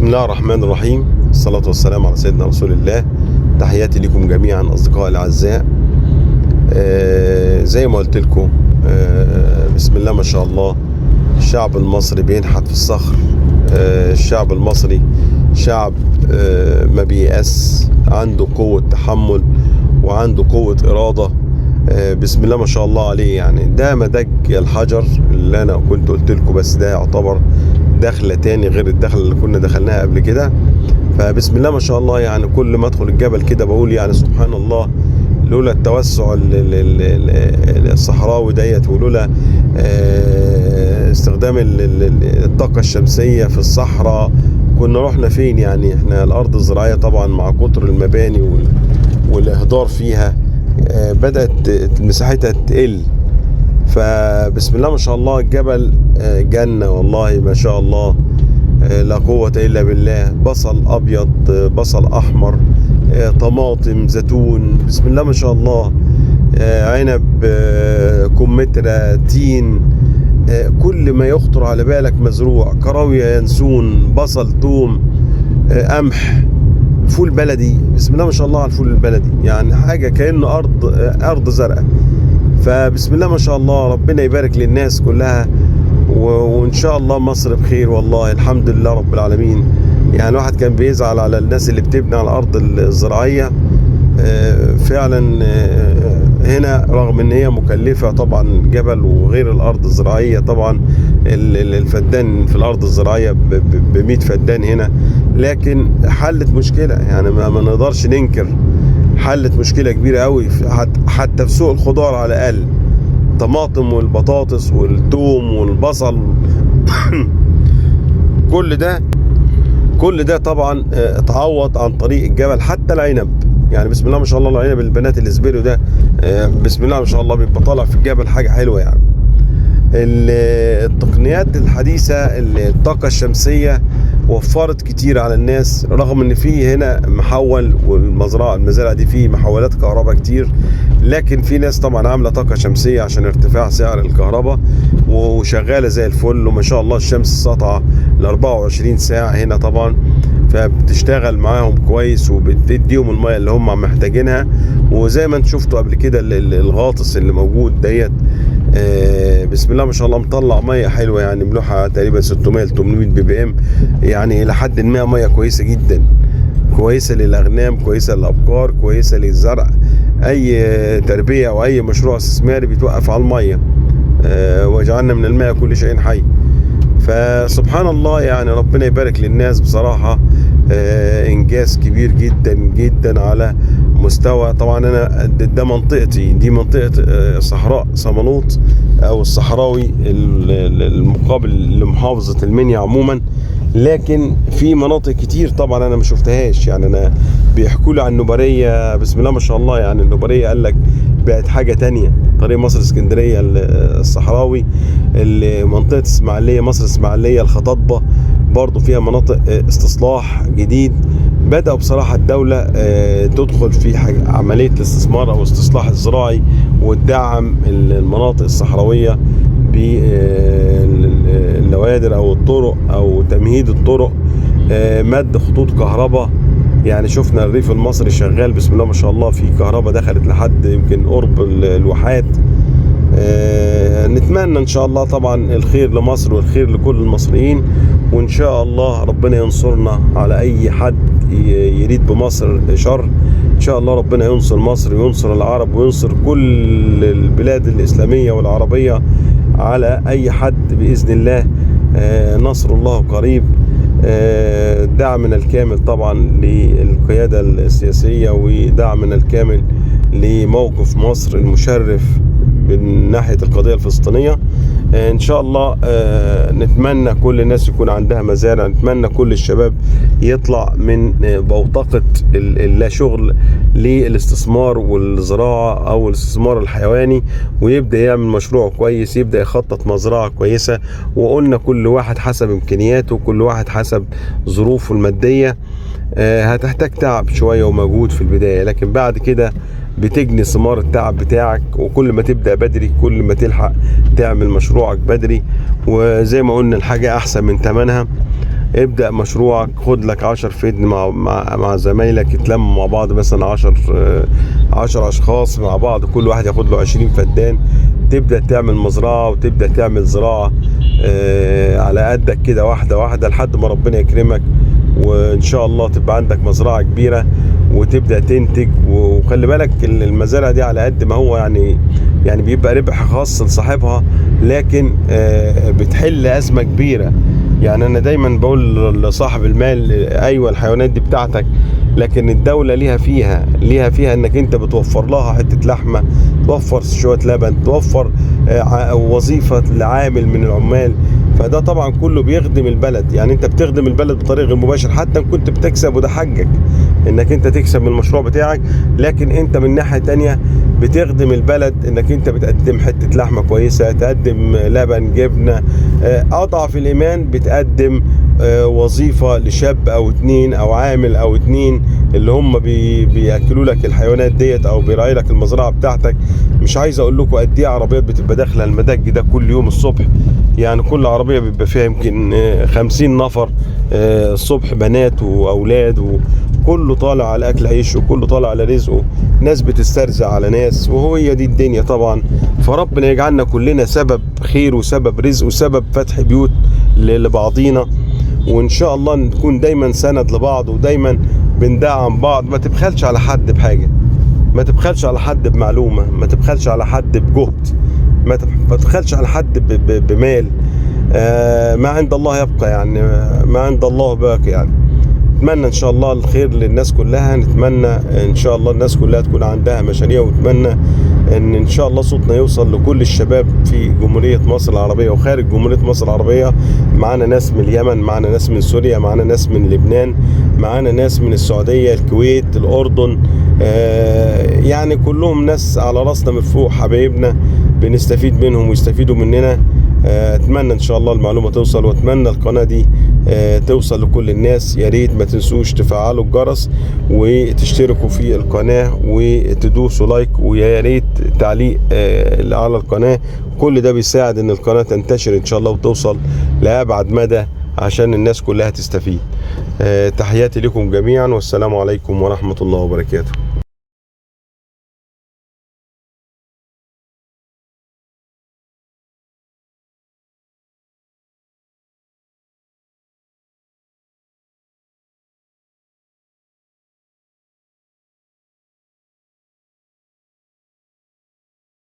بسم الله الرحمن الرحيم. الصلاة والسلام على سيدنا رسول الله. تحياتي لكم جميعا أصدقائي الأعزاء. زي ما قلت لكم، بسم الله ما شاء الله، الشعب المصري بينحت في الصخر. الشعب المصري شعب ما بيأس، عنده قوة تحمل وعنده قوة إرادة. بسم الله ما شاء الله عليه. يعني ده مدج الحجر اللي أنا كنت قلت لكم، بس ده يعتبر دخلة تاني غير الدخلة اللي كنا دخلناها قبل كده. فبسم الله ما شاء الله، يعني كل ما ادخل الجبل كده بقول يعني سبحان الله، لولا التوسع الصحراوي ديت، ولولا استخدام الطاقة الشمسية في الصحراء كنا رحنا فين؟ يعني احنا الارض الزراعية طبعا مع كتر المباني والاهدار فيها بدأت مساحتها تقل. فبسم الله ما شاء الله الجبل جنة والله ما شاء الله، لا قوة إلا بالله. بصل أبيض، بصل أحمر، طماطم، زيتون، بسم الله ما شاء الله، عنب، كمثرى، تين، كل ما يخطر على بالك مزروع. كراوية، ينسون، بصل، توم، قمح، فول بلدي. بسم الله ما شاء الله على الفول البلدي، يعني حاجة كأنه أرض زرقاء. فبسم الله ما شاء الله، ربنا يبارك للناس كلها، وإن شاء الله مصر بخير. والله الحمد لله رب العالمين. يعني الواحد كان بيزعل على الناس اللي بتبني على الأرض الزراعية فعلا. هنا رغم ان هي مكلفة طبعا، جبل وغير الأرض الزراعية طبعا، الفدان في الأرض الزراعية ب100 فدان هنا، لكن حلت مشكلة. يعني ما نقدرش ننكر، حلت مشكلة كبيرة قوي حتى في سوق الخضار على الأقل. الطماطم والبطاطس والثوم والبصل كل ده طبعا اتعوض عن طريق الجبل. حتى العنب، يعني بسم الله ما شاء الله، العنب البنات اللي زبيروا ده بسم الله ما شاء الله بيبقى طالع في الجبل حاجة حلوة. يعني التقنيات الحديثة، الطاقة الشمسية وفرت كتير على الناس، رغم ان في هنا محول، والمزارع دي فيه محولات كهرباء كتير، لكن في ناس طبعا عاملة طاقة شمسية عشان ارتفاع سعر الكهرباء، وشغالة زي الفل، وما شاء الله الشمس ساطعة ل 24 ساعة هنا طبعا، فبتشتغل معاهم كويس وبتديهم المية اللي هم محتاجينها. وزي ما انت شفتوا قبل كده الغاطس اللي موجود ديت بسم الله ما شاء الله مطلع ميه حلوه، يعني ملوحه تقريبا 600 ل 800 BPM، يعني الى حد ما ميه كويسه جدا، كويسه للاغنام، كويسه للابقار، كويسه للزرع. اي تربيه او اي مشروع استثماري بيتوقف على الميه. وجعلنا من الماء كل شيء حي. فسبحان الله، يعني ربنا يبارك للناس بصراحه. انجاز كبير جدا جدا على مستوى. طبعا انا ده منطقتي، دي منطقه صحراء صمالوط او الصحراوي المقابل لمحافظه المنيا عموما، لكن في مناطق كتير طبعا انا ما شفتهاش. يعني انا بيحكوا لي عن النوبريه، بسم الله ما شاء الله، يعني النوبريه قال لك بقت حاجه تانية. طريق مصر اسكندريه الصحراوي، منطقه اسماعيليه، مصر اسماعيليه، الخطاطبه برضو فيها مناطق استصلاح جديد. بدأوا بصراحة الدولة تدخل في عملية الاستثمار أو الاستصلاح الزراعي، وتدعم المناطق الصحراوية بالنوادر أو الطرق أو تمهيد الطرق، مد خطوط كهرباء. يعني شفنا الريف المصري شغال بسم الله ما شاء الله، في كهرباء دخلت لحد يمكن قرب الواحات. نتمنى ان شاء الله طبعا الخير لمصر والخير لكل المصريين، وان شاء الله ربنا ينصرنا على اي حد يريد بمصر شر. ان شاء الله ربنا ينصر مصر وينصر العرب وينصر كل البلاد الاسلامية والعربية على اي حد باذن الله. نصر الله قريب. دعمنا الكامل طبعا للقيادة السياسية، ودعمنا الكامل لموقف مصر المشرف من ناحية القضية الفلسطينية. ان شاء الله نتمنى كل الناس يكون عندها مزارع، نتمنى كل الشباب يطلع من بوتقة اللا شغل للاستثمار والزراعة او الاستثمار الحيواني، ويبدأ يعمل مشروع كويس، يبدأ يخطط مزرعة كويسة. وقلنا كل واحد حسب امكانياته، كل واحد حسب ظروفه المادية. هتحتاج تعب شوية ومجهود في البداية، لكن بعد كده بتجني ثمار التعب بتاعك. وكل ما تبدأ بدري كل ما تلحق تعمل مشروعك بدري. وزي ما قلنا الحاجة أحسن من ثمنها. ابدأ مشروعك، خد لك 10 فدن مع زمايلك، يتلموا مع بعض مثلا 10 اشخاص مع بعض، كل واحد ياخد له 20 فدان، تبدأ تعمل مزرعة وتبدأ تعمل زراعة على قدك كده، واحدة واحدة، لحد ما ربنا يكرمك وان شاء الله تبقى عندك مزرعة كبيرة وتبدأ تنتج. وخلي بالك المزارع دي على قد ما هو يعني بيبقى ربح خاص لصاحبها، لكن بتحل أزمة كبيرة. يعني أنا دايما بقول لصاحب المال أيوة الحيوانات دي بتاعتك، لكن الدولة ليها فيها انك انت بتوفر لها حتة لحمة، توفر شوية لبن، توفر وظيفة لعامل من العمال. فده طبعا كله بيخدم البلد، يعني انت بتخدم البلد بطريقة غير مباشر، حتى ان كنت بتكسب وده حقك انك انت تكسب من المشروع بتاعك، لكن انت من ناحية تانية بتخدم البلد، انك انت بتقدم حتة لحمة كويسة، تقدم لبن، جبنة، اضعف الايمان بتقدم وظيفة لشاب او اتنين او عامل او اتنين اللي هم بياكلوا لك الحيوانات ديت او بيراعي لك المزرعة بتاعتك. مش عايز اقول لكم قد ايه عربيات بتبقى داخله المدج ده كل يوم الصبح، يعني كل عربية بيبقى فيها يمكن 50 نفر الصبح، بنات واولاد، وكله طالع على اكل عيشه وكله طالع على رزقه، ناس بتسترزق على ناس، وهي دي الدنيا طبعا. فربنا يجعلنا كلنا سبب خير وسبب رزق وسبب فتح بيوت لبعضينا، وان شاء الله نكون دايما سند لبعض ودايما بندعم بعض. ما تبخلش على حد بحاجة، ما تبخلش على حد بمعلومة، ما تبخلش على حد بجهد، ما تبخلش على حد بمال. ما عند الله يبقى، يعني ما عند الله باقي. يعني نتمنى ان شاء الله الخير للناس كلها، نتمنى ان شاء الله الناس كلها تكون عندها مشاريع، ونتمنى ان شاء الله صوتنا يوصل لكل الشباب في جمهورية مصر العربية وخارج جمهورية مصر العربية. معانا ناس من اليمن، معانا ناس من سوريا، معانا ناس من لبنان، معانا ناس من السعودية، الكويت، الأردن، يعني كلهم ناس على راسنا من فوق، حبايبنا بنستفيد منهم ويستفيدوا مننا. اتمنى ان شاء الله المعلومة توصل، واتمنى القناة دي توصل لكل الناس. يا ريت ما تنسوش تفعلوا الجرس وتشتركوا في القناة وتدوسوا لايك، ويا ريت تعليق على القناة. كل ده بيساعد ان القناة تنتشر ان شاء الله وتوصل لأبعد مدى عشان الناس كلها تستفيد. تحياتي لكم جميعا، والسلام عليكم ورحمة الله وبركاته.